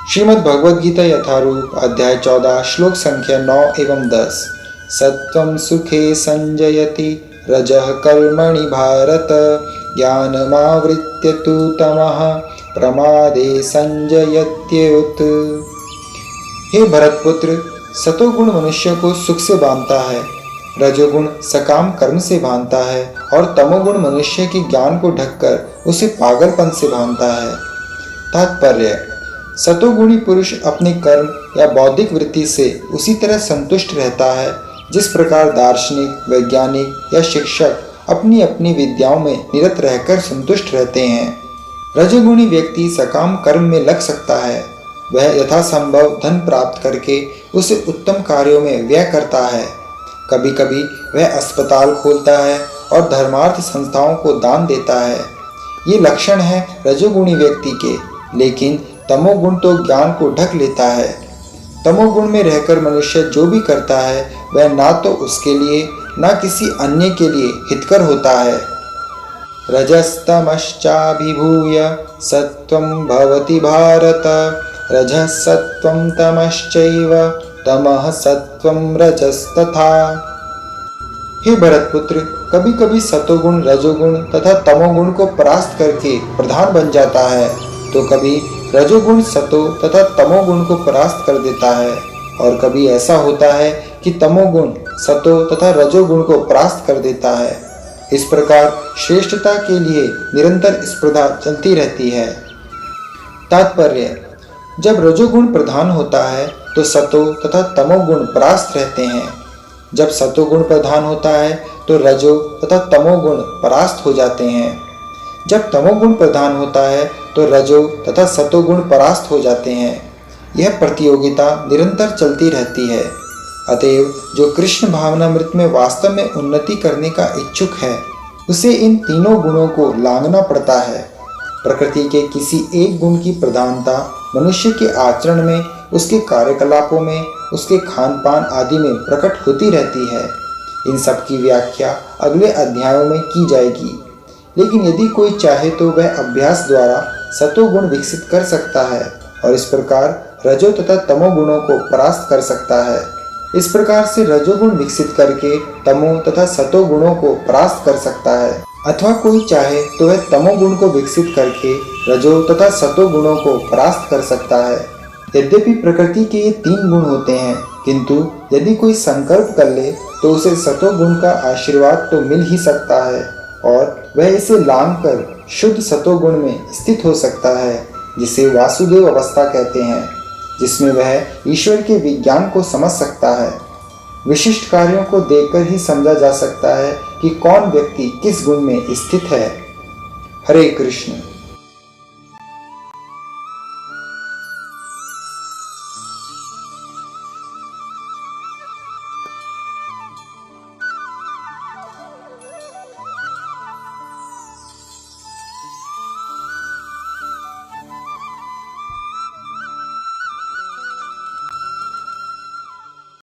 श्रीमद् भगवद गीता यथारूप अध्याय 14 श्लोक संख्या 9 एवं 10। सत्वं सुखे संजयति रजः कर्मणि भारत ज्ञानमावृत्य तु तमः प्रमादे संजयत्येत। हे भरतपुत्र, सतोगुण मनुष्य को सुख से बांधता है, रजोगुण सकाम कर्म से बांधता है और तमोगुण मनुष्य के ज्ञान को ढककर उसे पागलपन से बांधता है। तात्पर्य: सतोगुणी पुरुष अपने कर्म या बौद्धिक वृत्ति से उसी तरह संतुष्ट रहता है जिस प्रकार दार्शनिक, वैज्ञानिक या शिक्षक अपनी अपनी विद्याओं में निरत रहकर संतुष्ट रहते हैं। रजोगुणी व्यक्ति सकाम कर्म में लग सकता है। वह यथासंभव धन प्राप्त करके उसे उत्तम कार्यों में व्यय करता है। कभी कभी वह अस्पताल खोलता है और धर्मार्थ संस्थाओं को दान देता है। ये लक्षण है रजोगुणी व्यक्ति के। लेकिन तमोगुण तो ज्ञान को ढक लेता है। तमोगुण में रहकर मनुष्य जो भी करता है वह ना तो उसके लिए ना किसी अन्य के लिए हितकर होता है। रजस्तमश्चाभिभूय सत्वं भवति भारत रजः सत्वं तमश्चैव तमः सत्वं रजस्तथा। हे भरतपुत्र, कभी कभी सतोगुण रजोगुण तथा तमोगुण को परास्त करके प्रधान बन जाता है, तो कभी रजोगुण सतो तथा तमोगुण को परास्त कर देता है, और कभी ऐसा होता है कि तमोगुण सतो तथा रजोगुण को परास्त कर देता है। इस प्रकार श्रेष्ठता के लिए निरंतर स्पर्धा चलती रहती है। तात्पर्य: जब रजोगुण प्रधान होता है तो सतो तथा तमोगुण परास्त रहते हैं। जब सतोगुण प्रधान होता है तो रजो तथा तमोगुण परास्त हो जाते हैं। जब तमोगुण प्रधान होता है तो रजो तथा सतोगुण परास्त हो जाते हैं। यह प्रतियोगिता निरंतर चलती रहती है। अतएव जो कृष्ण भावनामृत में वास्तव में उन्नति करने का इच्छुक है, उसे इन तीनों गुणों को लांघना पड़ता है। प्रकृति के किसी एक गुण की प्रधानता मनुष्य के आचरण में, उसके कार्यकलापों में, उसके खान पान आदि में प्रकट होती रहती है। इन सब की व्याख्या अगले अध्यायों में की जाएगी। लेकिन यदि कोई चाहे तो वह अभ्यास द्वारा सतोगुण विकसित कर सकता है और इस प्रकार रजो तथा तमोगुणों को परास्त कर सकता है। इस प्रकार से रजोगुण विकसित करके तमो तथा सतोगुणों को परास्त कर सकता है, अथवा कोई चाहे तो वह तमोगुण को विकसित करके रजो तथा सतोगुणों को परास्त कर सकता है। यद्यपि प्रकृति के ये तीन गुण होते हैं, किंतु यदि कोई संकल्प कर ले तो उसे सतोगुण का आशीर्वाद तो मिल ही सकता है और वह इसे लांघकर शुद्ध सतोगुण में स्थित हो सकता है, जिसे वासुदेव अवस्था कहते हैं, जिसमें वह ईश्वर के विज्ञान को समझ सकता है। विशिष्ट कार्यों को देखकर ही समझा जा सकता है कि कौन व्यक्ति किस गुण में स्थित है। हरे कृष्ण।